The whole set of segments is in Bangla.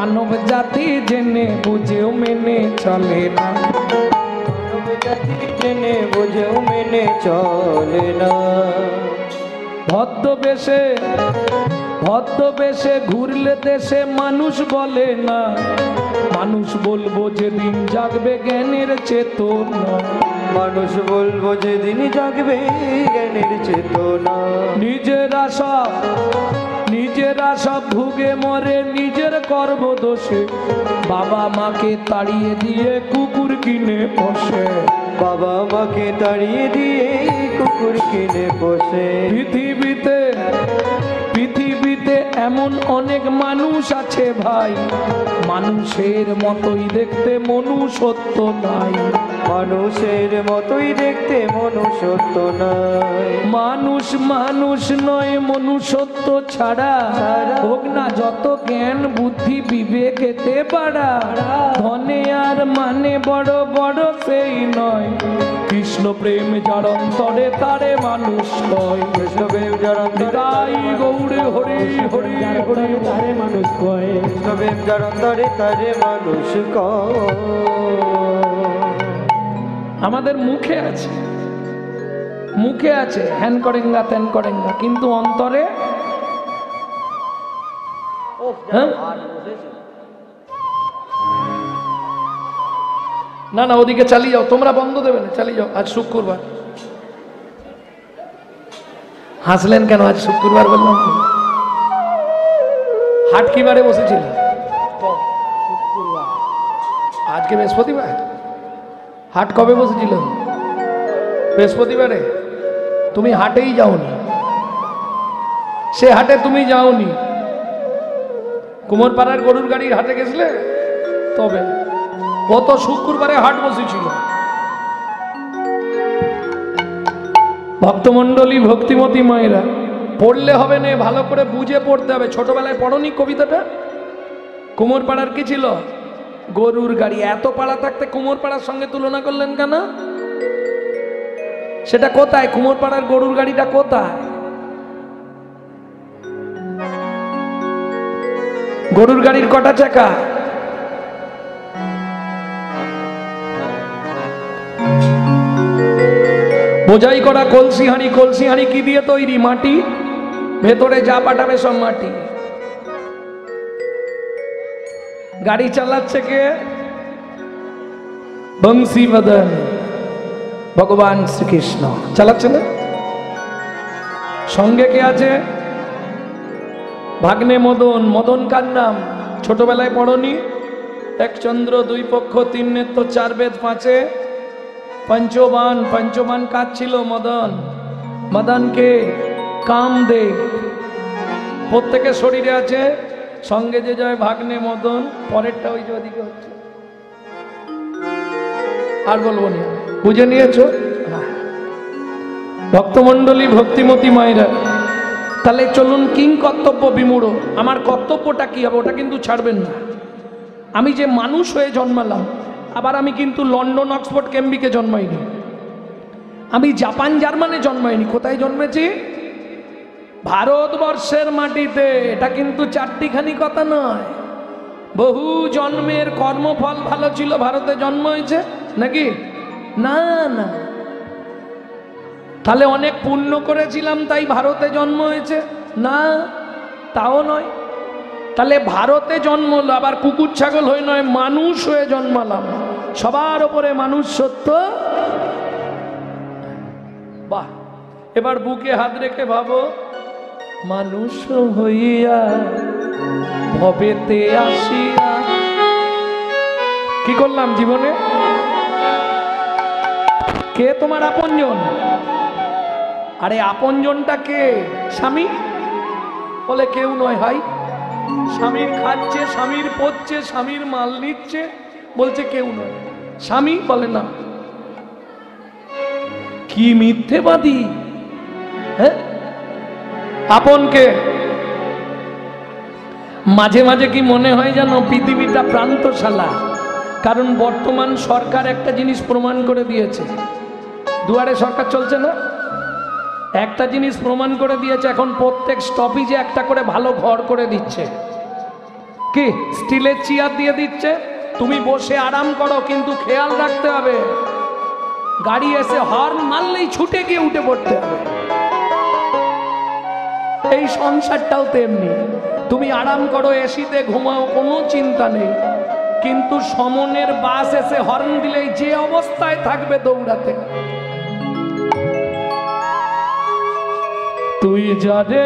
মানব জাতি জেনে বুঝেও মেনে চলে না, মানব জাতি জেনে বুঝেও মেনে চলে না। ভদ্রবেশে ভদ্রবেশে ঘুরলে দেশে মানুষ বলে না, মানুষ বলবো যেদিন জাগবে জ্ঞানের চেতনা, মানুষ বলবো যেদিন জাগবে জ্ঞানের চেতনা। নিজেরা সব ভুগে মরে নিজের কর্ম দোষে, বাবা মাকে তাড়িয়ে দিয়ে কুকুর কিনে পোষে, বাবা মাকে তাড়িয়ে দিয়ে কুকুর কিনে পোষে। পৃথিবীতে এমন অনেক মানুষ আছে ভাই, মানুষের মতোই দেখতে মনুষ্যত্ব নাই, মানুষের মতোই দেখতে মনুষ্যত্ব নাই। মানুষ নয় মনুষ্যত্ব ছাড়া, হোক না যত জ্ঞান বুদ্ধি বিবেকেতে বাড়া, ধনে আর মানে বড় বড় সেই নয়, কৃষ্ণ প্রেম যার অন্তরে তারে মানুষ কয়, কৃষ্ণ প্রেম যার অন্তরে তাই গৌড়ে হরি হরি হরি তারে মানুষ কয়, কৃষ্ণ প্রেম যার অন্তরে তারে মানুষ কয়। আমাদের মুখে আছে হ্যান করেঙ্গা ত্যান করেঙ্গা, কিন্তু অন্তরে হ্যাঁ? না না ওদিকে চালিয়ে যাও, তোমরা বন্ধ দেবে না, চালিয়ে যাও। আজ শুক্রবার, হাসলেন কেন? আজ শুক্রবার বললাম তো। হাট কি বারে বসেছিল? আজকে বৃহস্পতিবার। হাট কবে বসেছিল? বৃহস্পতিবারে। তুমি হাটেই যাওনি, সে হাটে তুমি যাওনি, কুমোরপাড়ার গরুর গাড়ির হাটে গেছিলে? তবে গত শুক্রবারে হাট বসেছিল। ভক্তমণ্ডলী ভক্তিমতী মায়েরা, পড়লে হবে না, ভালো করে বুঝে পড়তে হবে। ছোটবেলায় পড়নি কবিতাটা? কুমোরপাড়ার কি ছিল? গরুর গাড়ি। এত পাড়া থাকতে কুমোরপাড়ার সঙ্গে তুলনা করলেন কেন? সেটা কোথায়? কুমোরপাড়ার গরুর গাড়িটা কোথায়? গরুর গাড়ির কটা চাকা? বোঝাই করা কলসি হাঁড়ি। কলসি হাঁড়ি কি দিয়ে তৈরি? মাটি। ভেতরে যা পাঠাবে সব মাটি। গাড়ি চালাচ্ছে কে? বংশীবদন ভগবান শ্রীকৃষ্ণ চালাচ্ছে না? সঙ্গে কে আছে? ভাগ্নে মদন। মদন কার নাম? ছোটবেলায় পড়নি? এক চন্দ্র দুই পক্ষ তিন নেত্র চার বেদ পাঁচে পঞ্চবান। পঞ্চবান কাজ ছিল? মদন। মদনকে কামদেব প্রত্যেকের শরীরে আছে। সঙ্গে যে যায় ভাগ্নে মদন। পরেরটা ওই যে ওদিকে হচ্ছে, আর বলবো না, বুঝে নিয়েছো? ভক্তমণ্ডলী ভক্তিমতী মায়েরা, তাহলে চলুন কিং কর্তব্য বিমূঢ়। আমার কর্তব্যটা কি হবে ওটা কিন্তু ছাড়বেন না। আমি যে মানুষ হয়ে জন্মালাম, আবার আমি কিন্তু লন্ডন অক্সফোর্ড কেমব্রিজে জন্মাইনি, আমি জাপান জার্মানে জন্মাইনি। কোথায় জন্মেছি? ভারতবর্ষের মাটিতে। এটা কিন্তু চারটিখানি কথা নয়, বহু জন্মের কর্মফল ভালো ছিল, ভারতে জন্ম হয়েছে নাকি? না না। তাহলে অনেক পুণ্য করেছিলাম তাই ভারতে জন্ম হয়েছে? না, তাও নয়। তাহলে ভারতে জন্ম হলো, আবার কুকুর ছাগল হয়ে নয়, মানুষ হয়ে জন্মালাম। সবার ওপরে মানুষ সত্য। বাহ, এবার বুকে হাত রেখে ভাবো, মানুষ হইয়া ভবেতে আসিয়া কি করলাম জীবনে? কে তোমার আপনজন? আরে আপনজনটা কে? স্বামী? বলে কেউ নয় ভাই। স্বামীর খাচ্ছে, স্বামীর পড়ছে, স্বামীর মাল নিচ্ছে, বলছে কেউ নয় স্বামী। বলে না। কি মিথ্যেবাদী! হ্যাঁ, আপনকে মাঝে মাঝে কি মনে হয় জানো, পৃথিবীটা প্রান্তশালা। কারণ বর্তমান সরকার একটা জিনিস প্রমাণ করে দিয়েছে। দুয়ারে সরকার চলছে না? একটা জিনিস প্রমাণ করে দিয়েছে, এখন প্রত্যেক স্টপেজে একটা করে ভালো ঘর করে দিচ্ছে। কি স্টিলের চেয়ার দিয়ে দিচ্ছে, তুমি বসে আরাম করো, কিন্তু খেয়াল রাখতে হবে গাড়ি এসে হর্ন মারলেই ছুটে গিয়ে উঠে পড়তে হবে। এই সংসারটাও তেমনি, তুমি আরাম করো, এসিতে ঘুমাও, কোনো চিন্তা নেই, কিন্তু সমনের বাস এসে হর্ন দিলেই যে অবস্থায় থাকবে দৌড়াতে। তুই যারে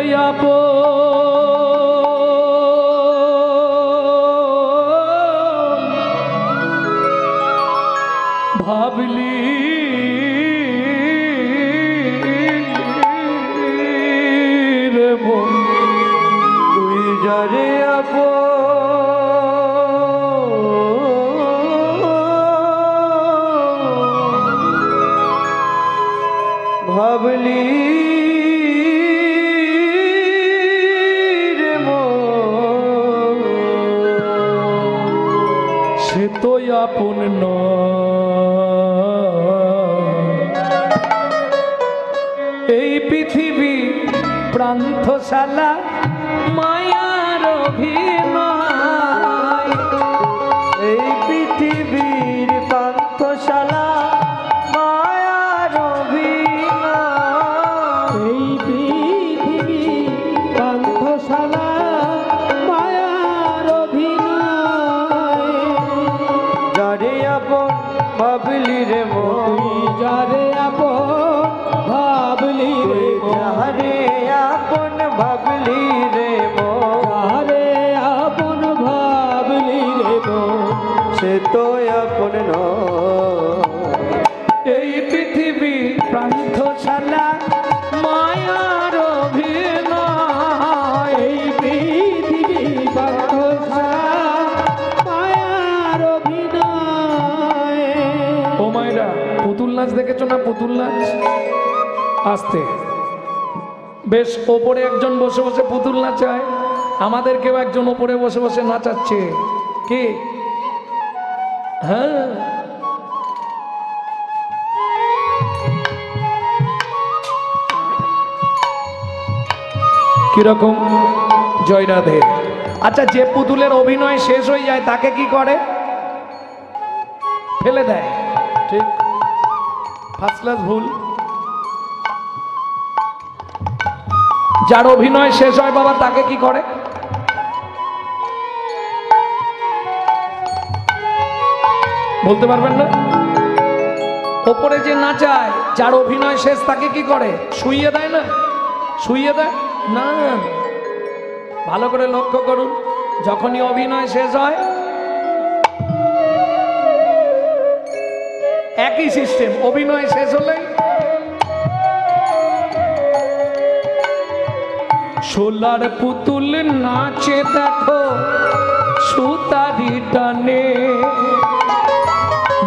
ভাবলি রে মন, তুই যারে ভাবলি রে মন, সে তো আপন নয়। এই পৃথিবী প্রান্তশালা মায়ার অভিনয়, এই পৃথিবীর পান্থশালা মায়ার অভিনয়, এই পৃথিবী পান্থশালা মায়ার অভিনয়। যারে আপন ভাবলি রে মন, তুই যারে আপন ভাবলি রে মন, যারে আপন ভাবলি রে মন, যারে আপন ভাবলি রে মন, সে তো আপন নয়। এই পৃথিবী প্রান্তশালা মায়ার অভিনয়, এই পৃথিবী পান্থশালা মায়ার অভিনয়। ও মায়েরা, পুতুল নাচ দেখেছো না? পুতুল নাচ আসতে বেশ ওপরে একজন বসে বসে পুতুল নাচায়, আমাদের কেউ একজন ওপরে বসে বসে নাচাচ্ছে। কি? হ্যাঁ, কিরকম? জয় রাধে। আচ্ছা, যে পুতুলের অভিনয় শেষ হয়ে যায় তাকে কি করে? ফেলে দেয়। ঠিক, ফার্স্ট ক্লাস ভুল। যার অভিনয় শেষ হয় বাবা, তাকে কি করে? বলতে পারবেন না? ওপরে যে নাচায়, যার অভিনয় শেষ, তাকে কি করে? শুইয়ে দেয় না? শুইয়ে দেয় না। ভালো করে লক্ষ্য করুন, যখনই অভিনয় শেষ হয় একই সিস্টেম, অভিনয় শেষ হলেই সোলার পুতুল নাচে দেখো সুতারি টানে,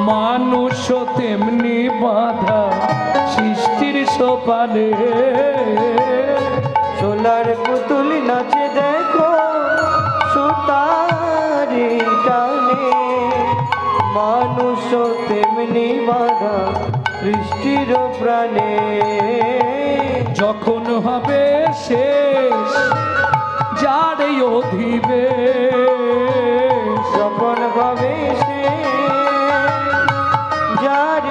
মানুষ তেমনি বাধা সৃষ্টির সোপানে। সোলার পুতুল নাচে দেখো সুতারি টানে, মানুষ তেমনি বাধা সৃষ্টির প্রাণে। যখন হবে শেষ যার এই অধিবেশ, যখন হবে সে যার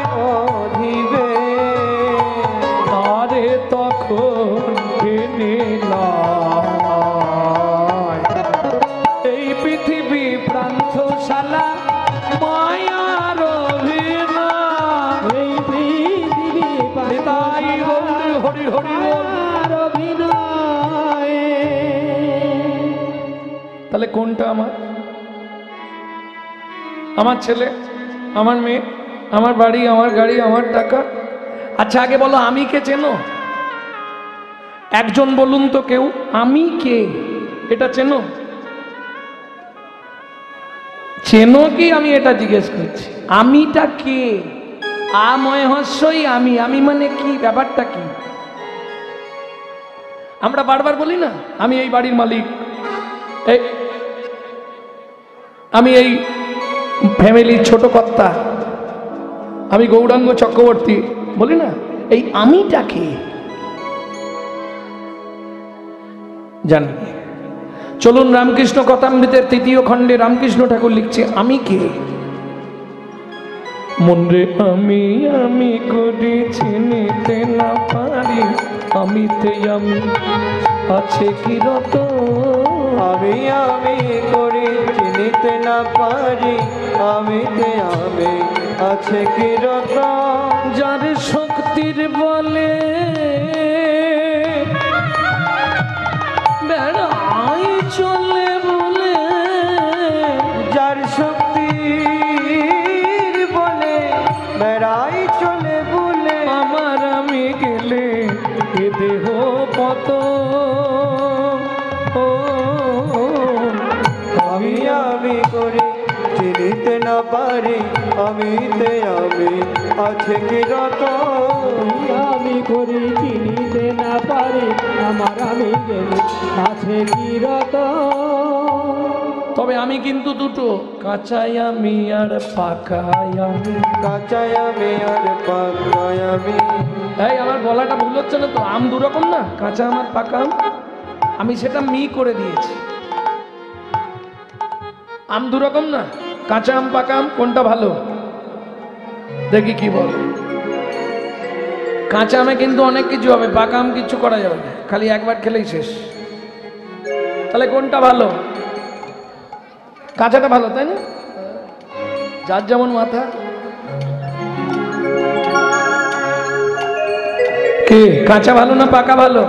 অধিবেশ, তারে তখন টেনে লয়। এই পৃথিবী প্রান্তশালা মায়ার অভিনয়, এই পৃথিবী তাই হরি হরি হরি বল। মায়ার অভিনয়। তাহলে কোনটা আমার? আমার ছেলে, আমার মেয়ে, আমার বাড়ি, আমার গাড়ি, আমার টাকা? আচ্ছা, আগে বলো আমি কে চেনো? একজন বলুন তো কেউ, আমি কে এটা চেনো? চেনো কি? আমি এটা জিজ্ঞেস করছি, আমিটা কে? আময় হস্যই আমি, আমি মানে কি? ব্যাপারটা কি? আমরা বারবার বলি না, আমি এই বাড়ির মালিক, আমি এই ফ্যামিলির ছোট কর্তা, আমি গৌরাঙ্গ চক্রবর্তী, বলি না? এই আমিটাকে জানি। চলুন রামকৃষ্ণ কথামৃতের 3য় খণ্ডে রামকৃষ্ণ ঠাকুর লিখছে, আমি কে? মনরে আমি আমি করি চিনিতে না পারি, আমিতে আমি আছে কি রত, আমি আমি করে চিনিতে না পারি, আমিতে আমি আছে কি রতন। যার শক্তির বলে বেড়াই চলে বলে, যার শক্তির বলে বেড়াই চলে বলে, আমার আমি গেলে এ দেহ পত, আমি আমি করে চিনিতে না পারি, আমিতে আমি আছে কি রতন। আমি করি চিনিতে না পারি, আমার আমি গেলে আছে কি রতন। তবে আমি কিন্তু দুটো, কাঁচাই আমি আর পাকাই আমি। কাঁচাই আমি আর পাকাই আমি। এই আমার গলাটা ভুল হচ্ছে না তো? আম দু রকম না, কাঁচা আম আর পাকা আম। আমি সেটা মি করে দিয়েছি। আম দু রকম না, কাঁচা আম পাকা আম, কোনটা ভালো? দেখি কি বল। কাঁচা আমে কিন্তু অনেক কিছু হবে, পাকা আম কিছু করা যাবে না, খালি একবার খেলেই শেষ। তাহলে কোনটা ভালো? কাঁচাটা ভালো, তাই না? যার যেমন মাথা। কে কাঁচা ভালো না পাকা ভালো?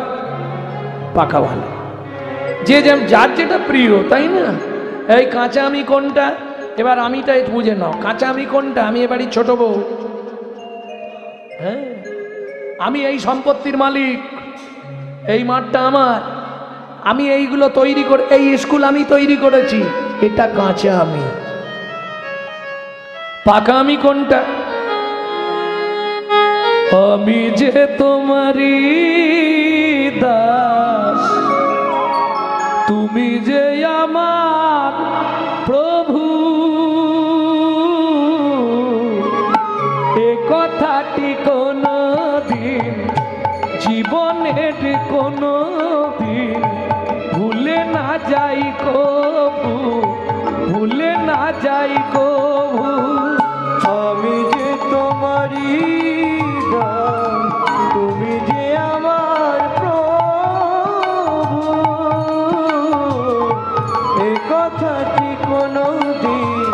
পাকা ভালো। যে যার যেটা প্রিয়, তাই না? এই কাঁচা আমি কোনটা? এবার আমিটাই বুঝে নাও। কাঁচা আমি কোনটা? আমি এবারই ছোট বউ। হ্যাঁ, আমি এই সম্পত্তির মালিক, এই মাঠটা আমার, আমি এইগুলো তৈরি করে, এই স্কুল আমি তৈরি করেছি, এটা কাঁচা আমি। পাকা আমি কোনটা? আমি যে তোমারই দাস, তুমি যে আমার প্রভু, এ কথাটি কোনো দিন জীবনের কোনো দিন ভুলে না যাই কবু, ভুলে না যাই কবু। আমি যে তোমারই দাস, তুমি যে আমার প্রভু, এ কথাটি কোনো দিন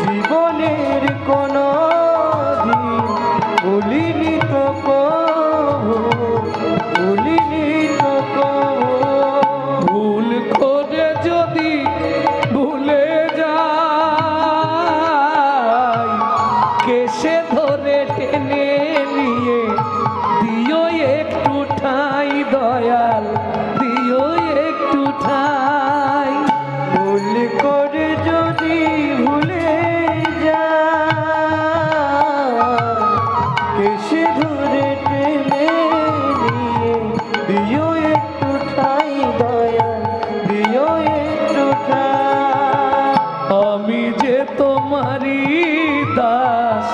জীবনের কোনো দিন ভুলিনি তো কবু, ভুলিনি তো কবু। ভুল করে যদি ভুলে যাই, কেসে ধরে টেনে নিয়ে দিও একটু ঠাই, দয়াল দিও একটু ঠাই। ভুল করে যদি ভুলে যায়, কেসে ধরে টেনে নিয়ে দিও একটু ঠাই, দয়াল দিও একটু ঠাই। আমি যে তোমারই দাস,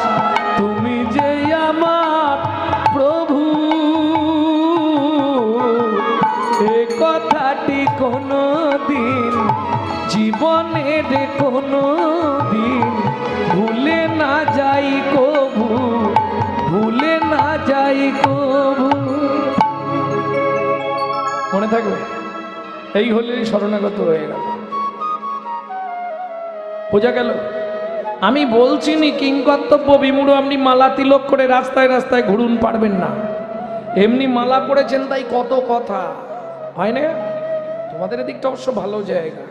তুমি যে আমার প্রভু, এ কথাটি কোনো দিন জীবনের কোনো দিন ভুলে না যাই কবু, ভুলে না যাই কবু। মনে থাকবে? এই হলেই শরণাগত হয়ে গেল। বোঝা গেল? আমি বলছি নি কিংকর্তব্য বিমূঢ় আপনি মালা তিলক করে রাস্তায় রাস্তায় ঘুরুন, পারবেন না। এমনি মালা পড়েছেন তাই কত কথা হয় না। তোমাদের এদিকটা অবশ্য ভালো জায়গা।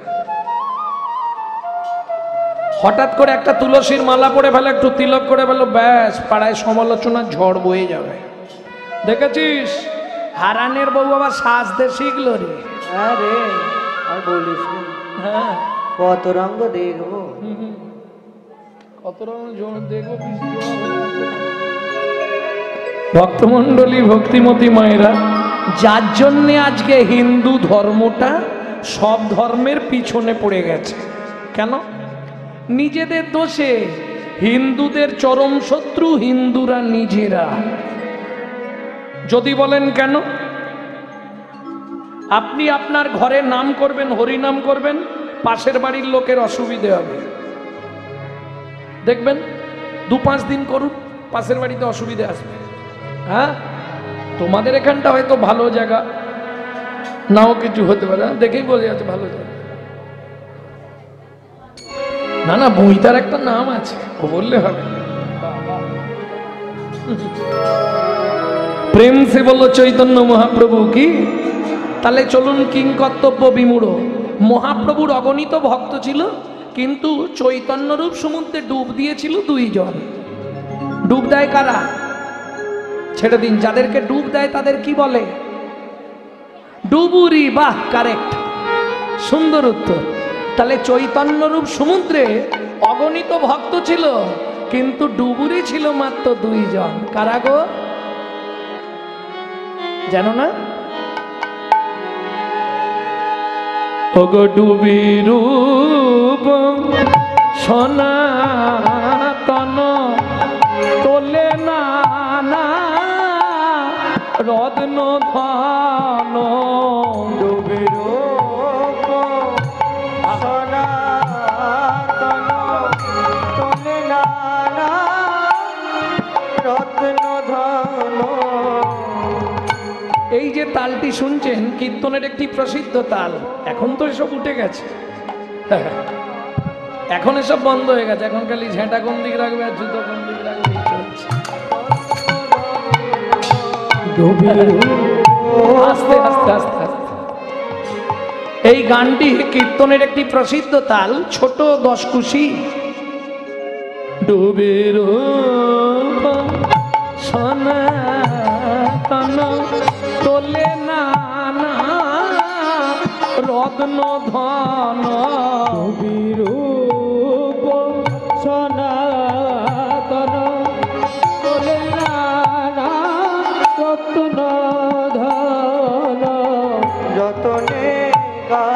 হঠাৎ করে একটা তুলসীর মালা পড়ে ফেলো, একটু তিলক করে ফেলো, ব্যাস পাড়ায় সমালোচনার ঝড় বয়ে যাবে। দেখেছিস হারানের বউ আবার সাজতে শিখলো রে। আরে আর বলিস না, হ্যাঁ, কত রঙ্গ দেখবো। কত রকম জোর দেখবো। ভক্তমণ্ডলী, ভক্তিমতী মায়েরা, যার জন্যে আজকে হিন্দু ধর্মটা সব ধর্মের পিছনে পড়ে গেছে। কেন? নিজেদের দোষে। হিন্দুদের চরম শত্রু হিন্দুরা নিজেরা। যদি বলেন কেন? আপনি আপনার ঘরে নাম করবেন, হরি নাম করবেন, পাশের বাড়ির লোকের অসুবিধে হবে। দেখবেন 2-5 দিন করুন, পাশের বাড়িতে অসুবিধে আসবে। হ্যাঁ, তোমাদের এখানটা হয়তো ভালো জায়গা, নাও কিছু হতে পারে, দেখেই বলে যাচ্ছে ভালো জায়গা। না না, বইটার একটা নাম আছে, ও বললে হবে। প্রেম সে বললো চৈতন্য মহাপ্রভু কি। তাহলে চলুন কিংকর্তব্য বিমূঢ়। মহাপ্রভুর অগণিত ভক্ত ছিল, কিন্তু চৈতন্যরূপ সমুদ্রে ডুব দিয়েছিল 2 জন। ডুব দেয় কারা? ছেড়ে দিন, যাদেরকে ডুব দেয় তাদের কি বলে? ডুবুরি। বাহ, কারেক্ট, সুন্দর উত্তর। তাহলে চৈতন্যরূপ সমুদ্রে অগণিত ভক্ত ছিল, কিন্তু ডুবুরি ছিল মাত্র 2 জন। কারা গো? জানো না? ওগো ডুবি রূপ সনাতন তোলে না রত্ন ধন। ডুবি রূপ সনাতন তোলে নানা রত্ন ধন। এই যে তালটি শুনছেন, কীর্তনের একটি প্রসিদ্ধ তাল। এখন তো এসব উঠে গেছে, এখন এসব বন্ধ হয়ে গেছে। এখন খালি ঝেঁটা কোন দিকে রাখবে আর জুতো কোন দিকে রাখবে এই চলছে। আস্তে আস্তে আস্তে আস্তে। এই গানটি কীর্তনের একটি প্রসিদ্ধ তাল, ছোট 10 কুশি। ডুবের সনাতন তোলে না রত্ন ধন। বিরূপ সনাতন তোলে না রত্ন ধন। যতনে গা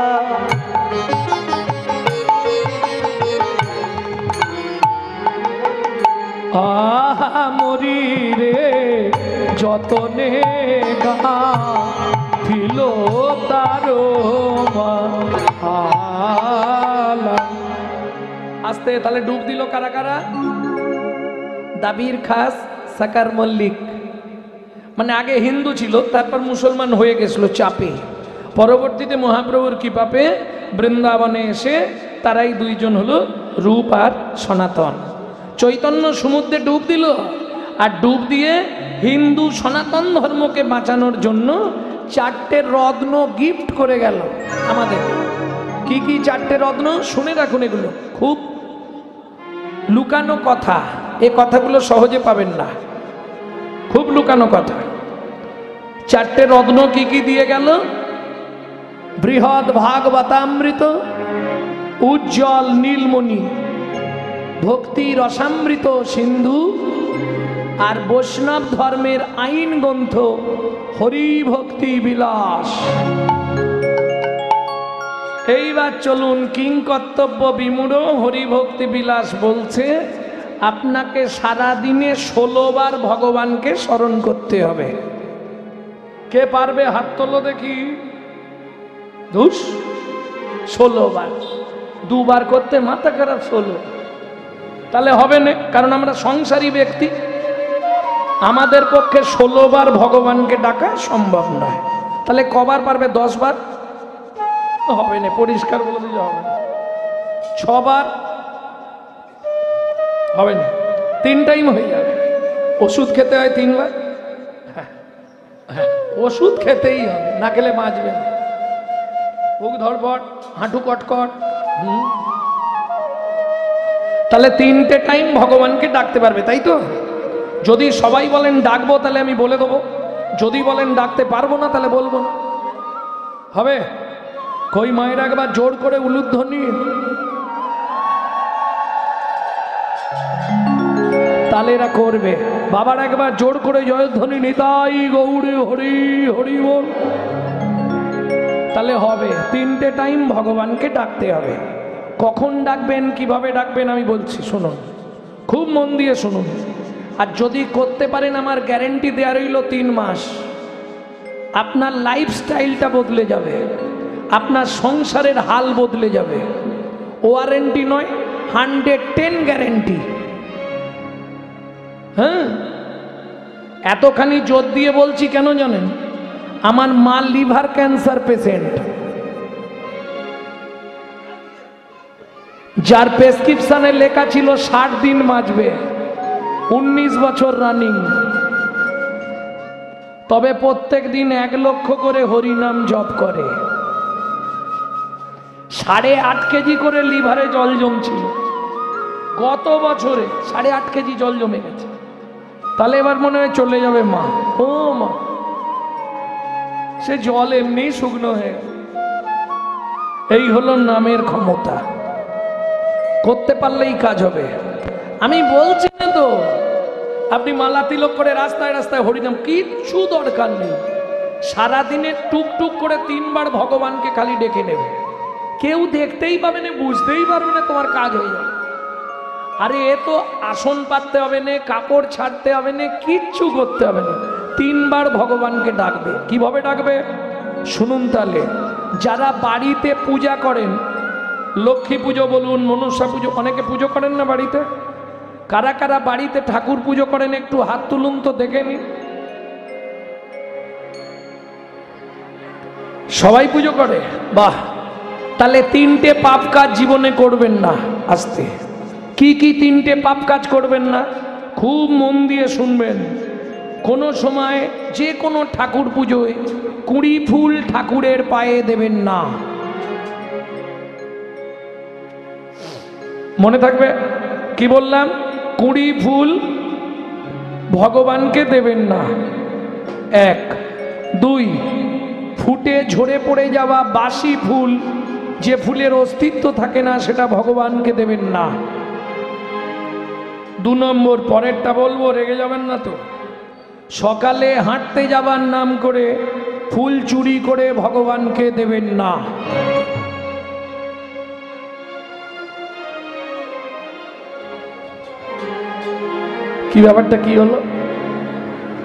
আহা মরি রে যতনে গা ছিল তারো মালা। আস্তে। তাহলে ডুব দিল কারা কারা? দাবির খাস, সাকার মল্লিক। মানে আগে হিন্দু ছিল, তারপর মুসলমান হয়ে গেছিল চাপে। পরবর্তীতে মহাপ্রভুর কৃপাতে বৃন্দাবনে এসে তারাই 2 জন হলো রূপ আর সনাতন। চৈতন্য সমুদ্রে ডুব দিল, আর ডুব দিয়ে হিন্দু সনাতন ধর্মকে বাঁচানোর জন্য 4টে রত্ন গিফট করে গেল আমাদের। কি কি 4টে রত্ন? শুনে রাখুন, এগুলো খুব লুকানো কথা, এই কথাগুলো সহজে পাবেন না, খুব লুকানো কথা। 4টে রত্ন কি কি দিয়ে গেল? বৃহৎ ভাগবতামৃত, উজ্জ্বল নীলমণি, ভক্তি রসামৃত সিন্ধু, আর বৈষ্ণব ধর্মের আইন গ্রন্থ হরি ভক্তি বিলাস। এইবার চলুন কিংকর্তব্য বিমূঢ় হরি ভক্তি বিলাস বলছে আপনাকে সারা দিনে 16 বার ভগবানকে স্মরণ করতে হবে। কে পারবে হাত তোলো দেখি? 16 বার। 2 বার করতে মাথা খারাপ, 16 তাহলে হবে না, কারণ আমরা সংসারী ব্যক্তি, আমাদের পক্ষে 16 বার ভগবানকে ডাকা সম্ভব নয়। তাহলে কবার পারবে? 10 বার হবে না, পরিষ্কার বলে দিলে হবে না। 6 বার হবে না, 3 টাইম হয়ে যাবে। ওষুধ খেতে হয় 3 বার, ওষুধ খেতেই হবে, না খেলে বাঁচবে না। বুক ধড়ফড়, হাঁটু কটকট। তাহলে 3টে টাইম ভগবানকে ডাকতে পারবে, তাই তো? যদি সবাই বলেন ডাকবো তাহলে আমি বলে দেবো, যদি বলেন ডাকতে পারবো না তাহলে বলবো না, হবে? কই মায়ের একবার জোর করে উলুধ্বনি, তাহলে এরা করবে। বাবার একবার জোর করে জয়ধ্বনি, নিতাই গৌরী হরি হরি বল, তাহলে হবে। 3টে টাইম ভগবানকে ডাকতে হবে। কখন ডাকবেন, কিভাবে ডাকবেন আমি বলছি, শুনুন, খুব মন দিয়ে শুনুন। আর যদি করতে পারেন আমার গ্যারেন্টি দেওয়া রইল 3 মাস। আপনার লাইফস্টাইলটা বদলে যাবে, আপনার সংসারের হাল বদলে যাবে। ওয়ারেন্টি নয়, 110 গ্যারেন্টি। হ্যাঁ, এতখানি জোর দিয়ে বলছি কেন জানেন? আমার মা লিভার ক্যান্সার পেশেন্ট, যার প্রেসক্রিপশনে লেখা ছিল 60 দিন বাঁচবে, 19 বছর রানিং। তবে প্রত্যেক দিন 1 লক্ষ করে হরিনাম জপ করে। 8.5 কেজি করে লিভারে জল জমছিল, গত বছরে 8.5 কেজি জল জমে গেছে। তাহলে এবার মনে হয় চলে যাবে মা। ও মা, সে জল এমনি শুকনো হয়ে গেল। এই হলো নামের ক্ষমতা, করতে পারলেই কাজ হবে। আমি বলছি না তো আপনি মালা তিলক করে রাস্তায় রাস্তায় হরিনাম, কিচ্ছু দরকার নেই। সারাদিনে টুকটুক করে 3 বার ভগবানকে খালি ডেকে নেবে, কেউ দেখতেই পাবে না, বুঝতেই পারবে না, তোমার কাজ হয়ে যাবে। আরে এ তো আসন পাততে হবে না, কাপড় ছাড়তে হবে না, কিচ্ছু করতে হবে না, 3 বার ভগবানকে ডাকবে। কিভাবে ডাকবে শুনুন তাহলে। যারা বাড়িতে পূজা করেন, লক্ষ্মী পুজো বলুন, মনসা পুজো, অনেকে পুজো করেন না বাড়িতে? কারা কারা বাড়িতে ঠাকুর পুজো করেন একটু হাত তুলুন তো দেখে নিন। সবাই পুজো করে? বাহ, তাহলে 3টে পাপ কাজ জীবনে করবেন না। আস্তে, কি কি 3টে পাপ কাজ করবেন না? খুব মন দিয়ে শুনবেন। কোনো সময় যে কোনো ঠাকুর পুজোয় 20 ফুল ঠাকুরের পায়ে দেবেন না। মনে থাকবে কি বললাম? 20 ফুল ভগবানকে দেবেন না। 1, 2, ফুটে ঝরে পড়ে যাওয়া বাসি ফুল, যে ফুলের অস্তিত্ব থাকে না, সেটা ভগবানকে দেবেন না। 2 নম্বর, পরেরটা বলবো, রেগে যাবেন না তো। সকালে হাঁটতে যাবার নাম করে ফুল চুরি করে ভগবানকে দেবেন না। কি ব্যাপারটা কি হলো?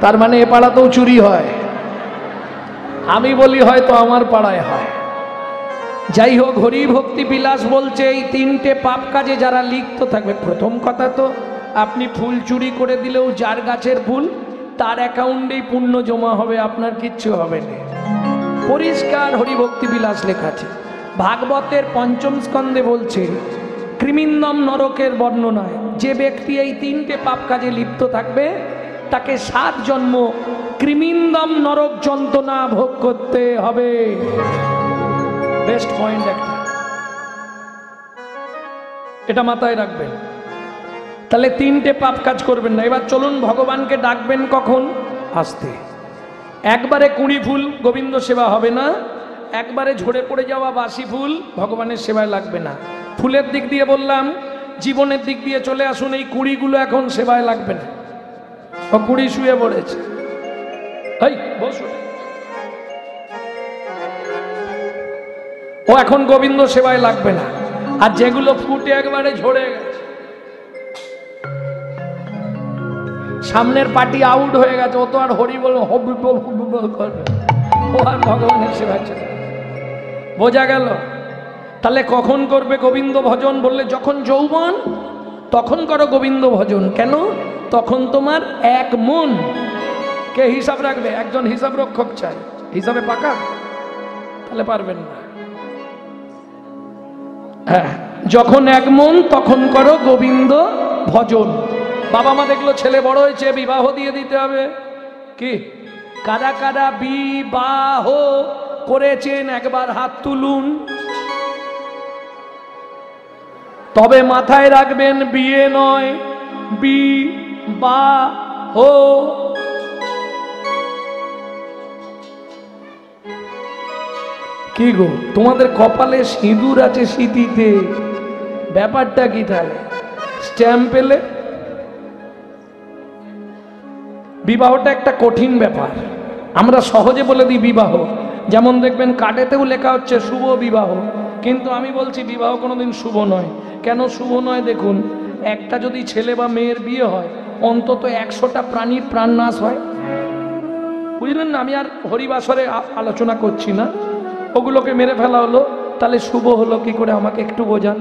তার মানে এ পাড়াতেও চুরি হয়? আমি বলি হয়তো আমার পাড়ায় হয়। যাই হোক, হরি ভক্তি বিলাস বলছে এই 3টে পাপ কাজে যারা লিপ্ত থাকবে। প্রথম কথা তো আপনি ফুল চুরি করে দিলেও যার গাছের ফুল, তার অ্যাকাউন্টেই পুণ্য জমা হবে, আপনার কিচ্ছু হবে না। পরিষ্কার হরি ভক্তি বিলাস লেখা আছে। ভাগবতের 5ম স্কন্ধে বলছে, কৃমিন্দম নরকের বর্ণনায়, যে ব্যক্তি এই 3টে পাপ কাজে লিপ্ত থাকবে তাকে 7 জন্ম কৃমিন্দম নরক যন্ত্রণা ভোগ করতে হবে। বেস্ট পয়েন্ট একটা, এটা মাথায় রাখবেন। তাহলে 3টে পাপ কাজ করবেন না। এবার চলুন, ভগবানকে ডাকবেন কখন? আস্তে। একবারে 20 ফুল গোবিন্দ সেবা হবে না, একবারে ঝরে পড়ে যাওয়া বাসি ফুল ভগবানের সেবায় লাগবে না। ফুলের দিক দিয়ে বললাম, জীবনের দিক দিয়ে চলে আসুন। এই 20গুলো এখন সেবায় লাগবে না। 20 শুয়ে পড়েছে, এই বসুন, ও এখন গোবিন্দ সেবায় লাগবে না। আর যেগুলো ফুটে একবারে ঝরে গেছে, সামনের পার্টি আউট হয়ে গেছে, ও তো আর হরি বল করবে, ও আর ভগবানের সেবা চলে। বোঝা গেল? তাহলে কখন করবে গোবিন্দ ভজন? বললে যখন যৌবন তখন করো গোবিন্দ ভজন। কেন? তখন তোমার 1 মন। কে হিসাব রাখবে? একজন হিসাব রক্ষক চাই। হিসাবে পাকা? তাহলে পারবেন না। হ্যাঁ, যখন 1 মন তখন করো গোবিন্দ ভজন। বাবা মা দেখলো ছেলে বড় হয়েছে, বিবাহ দিয়ে দিতে হবে। কি কারা কারা বিবাহ করেছেন একবার হাত তুলুন। তবে মাথায় রাখবেন, বিয়ে নয়, বিবাহ। কি গো, তোমাদের কপালে সিঁদুর আছে স্মৃতিতে, ব্যাপারটা কি? তাহলে স্ট্যাম্প পেলে? বিবাহটা একটা কঠিন ব্যাপার। আমরা সহজে বলে দিই বিবাহ, যেমন দেখবেন কার্ডেতেও লেখা হচ্ছে শুভ বিবাহ, কিন্তু আমি বলছি বিবাহ কোনোদিন শুভ নয়। কেন শুভ নয়? দেখুন, একটা যদি ছেলে বা মেয়ের বিয়ে হয়, অন্তত 100টা প্রাণীর প্রাণ নাশ হয়। বুঝলেন না? আমি আর হরিবাসরে আলোচনা করছি না, ওগুলোকে মেরে ফেলা হলো, তাহলে শুভ হলো কি করে আমাকে একটু বোঝান।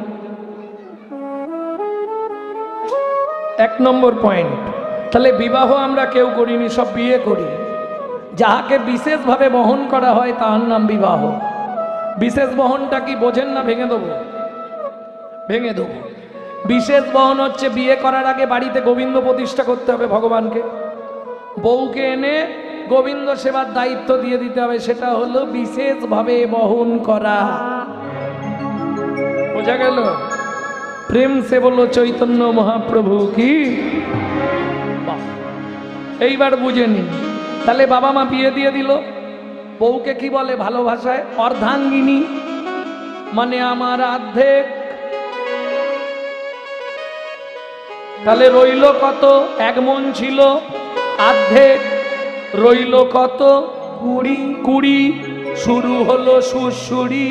1 নম্বর পয়েন্ট, তাহলে বিবাহ আমরা কেউ করিনি, সব বিয়ে করি। যাহাকে বিশেষভাবে বহন করা হয় তার নাম বিবাহ। বিশেষ বহনটা কি বোঝেন না? ভেঙে দেবো, ভেঙে দেবো। বিশেষ বহন হচ্ছে বিয়ে করার আগে বাড়িতে গোবিন্দ প্রতিষ্ঠা করতে হবে ভগবানকে, বউকে এনে গোবিন্দ সেবার দায়িত্ব দিয়ে দিতে হবে, সেটা হলো বিশেষভাবে বহন করা। বোঝা গেল? প্রেম সে বলো চৈতন্য মহাপ্রভু কি। এইবার বুঝে নিন। তাহলে বাবা মা বিয়ে দিয়ে দিল, বউকে কি বলে ভালো ভাষায়? অর্ধাঙ্গিনী, মানে আমার অর্ধেক। তাহলে রইল কত? 1 মন ছিল, অর্ধেক রইল কত? 20। শুরু হলো সুরসুরি।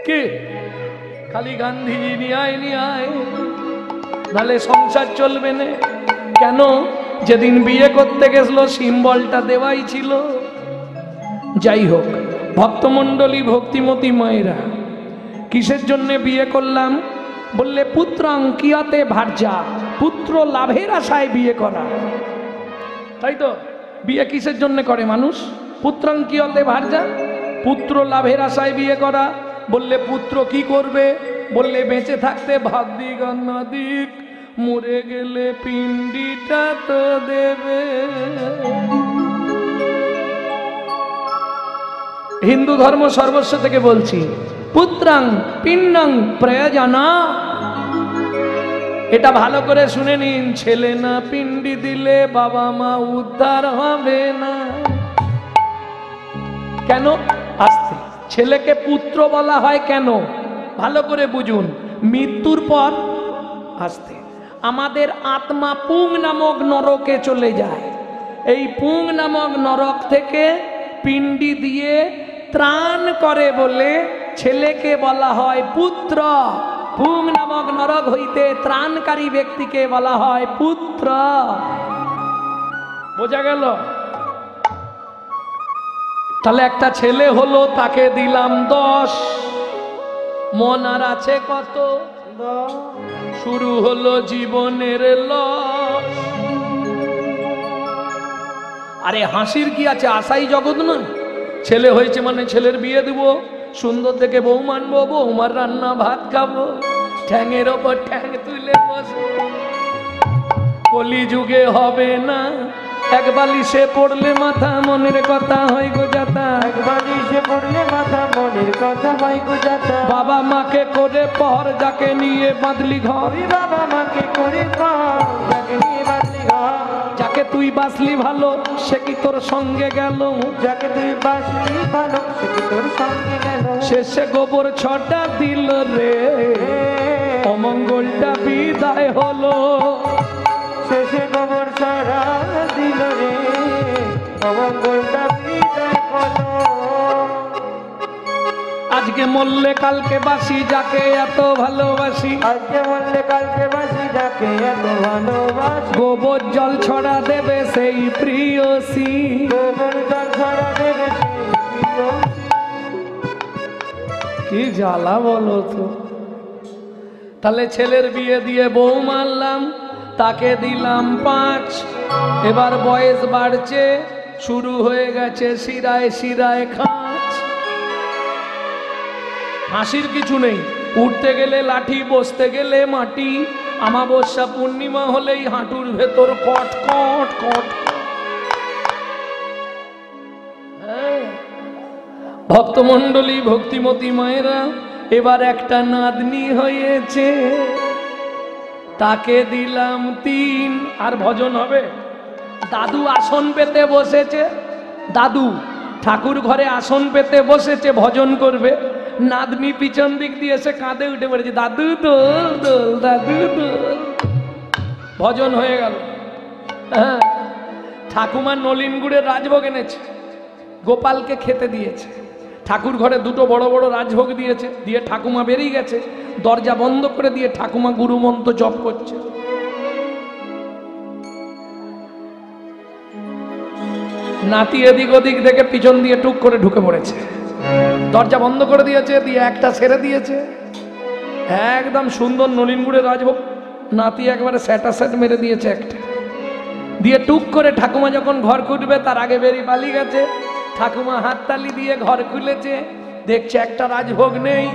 কে? খালি গান্ধীজি নিয়ে আয়, নাহলে সংসার চলবে না। কেন? যেদিন বিয়ে করতে গেছিল সিম্বলটা দেওয়াই ছিল। যাই হোক, ভক্তমণ্ডলী ভক্তিমতী মায়েরা, কিসের জন্য বিয়ে করলাম? বললে পুত্রাং কিয়াতে ভার্যা, পুত্র লাভের আশায় বিয়ে করা। তাই তো? বিয়ে কিসের জন্য করে মানুষ? পুত্রাং কিয়াতে ভার্যা, পুত্র লাভের আশায় বিয়ে করা। বললে পুত্র কি করবে? বললে বেঁচে থাকতে ভাত দিক অন্ন দিক, মরে গেলে পিণ্ডিটা তো দেবে। হিন্দু ধর্ম সর্বস্ব থেকে বলছি, পুত্রাং পিণ্ডং প্রয়োজনা। এটা ভালো করে শুনে নিন, ছেলে না পিণ্ডি দিলে বাবা মা উদ্ধার হবে না। কেন? আসতে ছেলেকে পুত্র বলা হয় কেন? ভালো করে বুঝুন। মৃত্যুর পর আসতে আমাদের আত্মা পুং নামক নরকে চলে যায়। এই পুং নামক নরক থেকে পিণ্ডি দিয়ে ত্রাণ করে বলে ছেলেকে বলা হয় পুত্র। পুং নামক নরক হইতে ত্রাণকারী ব্যক্তিকে বলা হয় পুত্র। বোঝা গেল? তাহলে একটা ছেলে হলো, তাকে দিলাম 10, মন আর আছে কত? 10। শুরু হলো জীবনের লস। আরে হাসির কি আছে? আশাই জগৎ নয়। ছেলে হয়েছে মানে ছেলের বিয়ে দিব, সুন্দর দেখে বউ মানবো, বৌমার রান্না ভাত খাবো, ঠ্যাঙের ওপর ঠ্যাং তুলে বসবো। কলিযুগে হবে না, এক বালিশে পড়লে মাথা মনের কথা হয় গো যাতা। এক বালিশে পড়লে মাথা মনের কথা হয় গো যাতা। বাবা মাকে করে পর, যাকে নিয়ে বাঁধলি ঘর। বাবা মাকে করে পর, যাকে নিয়ে বাঁধলি ঘর। যাকে তুই বাসলি ভালো, সে কি তোর সঙ্গে গেল? যাকে তুই বাসলি ভালো, সে কি তোর সঙ্গে গেল? শেষে গোবর ছটা দিল রে, অমঙ্গলটা বিদায় হলো। শেষে গোবর ছড়া দিল রে, অমঙ্গলটা বিদায় হলো। আজকে মরলে কালকে বাসি, যাকে এত ভালোবাসি। আজকে মরলে কালকে বাসি, যাকে এত ভালোবাসি। গোবর জল ছড়া দেবে সেই প্রিয়সী। গোবর জল ছড়া দেবে সেই প্রিয়সী। কি জ্বালা বলো তো। তাহলে ছেলের বিয়ে দিয়ে বউ মারলাম, তাকে দিলাম 5। এবার বয়স বাড়ছে, শুরু হয়ে গেছে শিরায় শিরায় খাঁচ। হাসির কিছু নেই। উঠতে গেলে লাঠি, বসতে গেলে মাটি। অমাবস্যা পূর্ণিমা হলেই হাঁটুর ভেতর কট কট কট। ভক্তমণ্ডলী ভক্তিমতী মায়েরা, এবার একটা নাতনি হয়েছে, তাকে দিলাম 3। আর ভজন হবে। দাদু আসন পেতে বসেছে, দাদু ঠাকুর ঘরে আসন পেতে বসেছে, ভজন করবে। নাতনি পিছন দিক দিয়ে এসে কাঁদে উঠে পড়েছে, দাদু দোল দোল, দাদু দোল। ভজন হয়ে গেল। হ্যাঁ, ঠাকুমা নলিন গুড়ের রাজভোগ এনেছে, গোপালকে খেতে দিয়েছে। ঠাকুর ঘরে 2টো বড় বড় রাজভোগ দিয়েছে, দিয়ে ঠাকুমা বেরিয়ে গেছে। দরজা বন্ধ করে দিয়ে ঠাকুমা গুরুমন্ত্র জপ করছে। নাতি এদিক ওদিক দেখে পিছন দিয়ে টুক করে ঢুকে পড়েছে, দরজা বন্ধ করে দিয়েছে, দিয়ে একটা ছেড়ে দিয়েছে, একদম সুন্দর নলিন গুড়ের রাজভোগ। নাতি একবারে স্যাটাস্যাট মেরে দিয়েছে একটা, দিয়ে টুক করে ঠাকুমা যখন ঘর খুলবে তার আগে বেরিয়ে পালিয়ে গেছে। ঠাকুমা হাততালি দিয়ে ঘর খুলেছে, দেখছে একটা রাজভোগ নেই।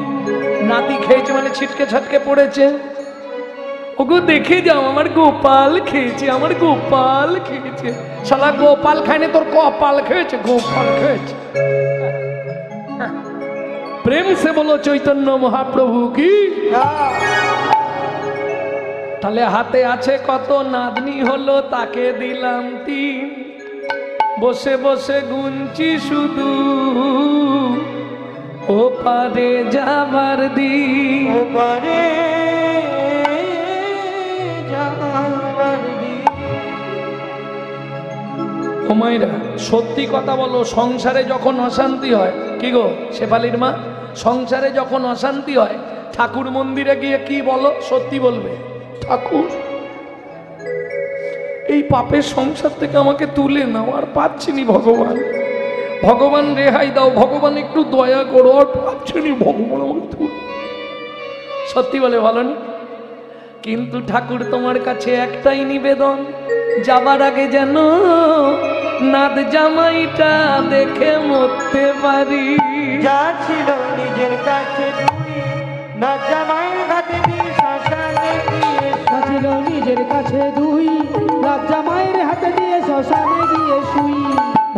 নাতি খেয়েছে মানে ছিটকে ছাটকে পড়েছে। ওগো দেখে যাও, আমার গোপাল খেয়েছে, আমার গোপাল খেয়েছে। শালা গোপাল খায়নি, তোর কপাল খেয়েছে, গোপাল খেয়েছে। প্রেম সে বলো চৈতন্য মহাপ্রভু কি। তাহলে হাতে আছে কত, নাতনি হলো তাকে দিলাম 3, বসে বসে গুনছি শুধু ও পারে যাবার দিন, ও পারে যাবার দিন। ও মায়েরা সত্যি কথা বলো, সংসারে যখন অশান্তি হয়, কি গো শেফালির মা, সংসারে যখন অশান্তি হয় ঠাকুর মন্দিরে গিয়ে কি বলো? সত্যি বলবে, ঠাকুর এই পাপের সংসার থেকে আমাকে তুলে নাও, আর পাচ্ছিনি ভগবান, ভগবান রেহাই দাও, ভগবান একটু দয়া করো, আর পাচ্ছিনি ভগবান আমাকে তুলে। সত্যি বলে ভালো না? কিন্তু ঠাকুর তোমার কাছে একটাই নিবেদন, যাবার আগে যেন নাদ জামাইটা দেখে মরতে পারি। যা ছিল নিজের কাছে তুই, না জামাইয়ের হাতে দিয়ে শ্মশানে গিয়ে ছিল নিজের কাছে 2, রাজা মায়ের হাতে দিয়ে শ্মশানে গিয়ে শুই।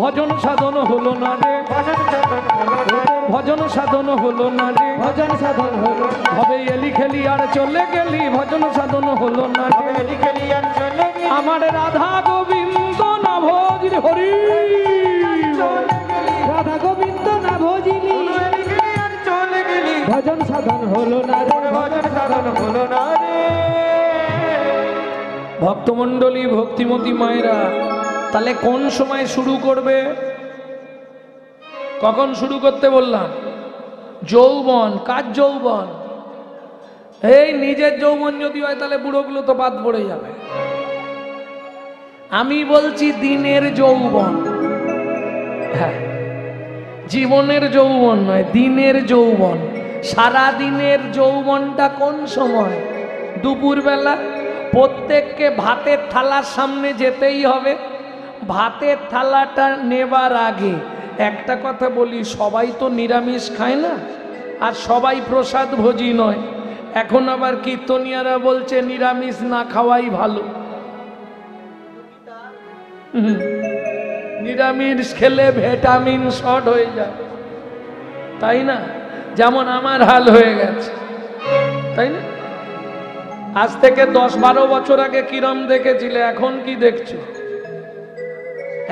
ভজন সাধন হলো না রে, ভজন সাধন হলো না, ভজন সাধন হলো না রে, ভজন সাধন হলো হবে এলি খেলি আর চলে গেলি, ভজন সাধন হলো না রে। হবে লিখে লিয়ার চলে গেলি, আমার রাধা গোবিন্দ না ভজির হরি, রাধা গোবিন্দ না ভজিলি, লিখে লিয়ার চলে গেলি, ভজন সাধন হলো না রে, ভজন সাধন হলো না রে। ভক্তমণ্ডলী ভক্তিমতী মায়েরা, তাহলে কোন সময় শুরু করবে? কখন শুরু করতে বললাম? যৌবন। কার যৌবন? এই নিজের যৌবন যদি হয় তাহলে বুড়োগুলো তো বাদ পড়ে যাবে। আমি বলছি দিনের যৌবন, হ্যাঁ, জীবনের যৌবন নয়, দিনের যৌবন। সারা দিনের যৌবনটা কোন সময়? দুপুরবেলা। প্রত্যেককে ভাতের থালার সামনে যেতেই হবে। ভাতের থালাটা নেবার আগে একটা কথা বলি, সবাই তো নিরামিষ খায় না, আর সবাই প্রসাদ ভোজি নয়। এখন আবার কীর্তনিয়ারা বলছে নিরামিষ না খাওয়াই ভালো। নিরামিষ খেলে ভিটামিন শর্ট হয়ে যায়, তাই না? যেমন আমার হাল হয়ে গেছে, তাই না? আজ থেকে 10-12 বছর আগে কিরম দেখেছিলে, এখন কি দেখছো?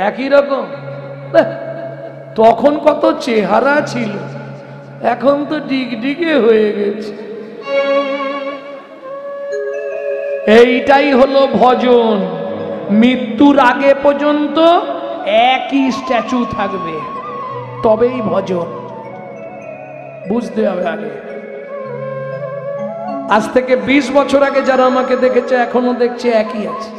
একই রকম। তখন কত চেহারা ছিল, এখন তো ডিগডিগে হয়ে গেছে। এইটাই হলো ভজন। মৃত্যুর আগে পর্যন্ত একই স্ট্যাচু থাকবে, তবেই ভজন। বুঝতে হবে আগে। আজ থেকে 20 বছর আগে যারা আমাকে দেখেছে এখনো দেখছে একই আছে,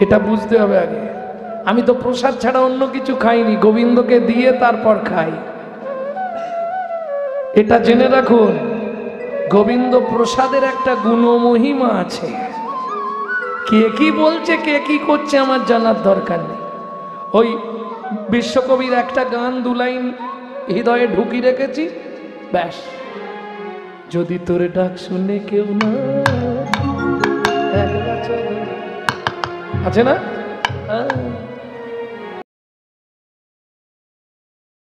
এটা বুঝতে হবে আগে। আমি তো প্রসাদ ছাড়া অন্য কিছু খাইনি, গোবিন্দকে দিয়ে তারপর খাই, এটা জেনে রাখুন। গোবিন্দ প্রসাদের একটা গুণমহিমা আছে। কে কি বলছে, কে কি করছে আমার জানার দরকার নেই। ওই বিশ্বকবির একটা গান 2 লাইন হৃদয়ে ঢুকি রেখেছি, ব্যাস। যদি তোর ডাক শুনে কেউ না, আছে না?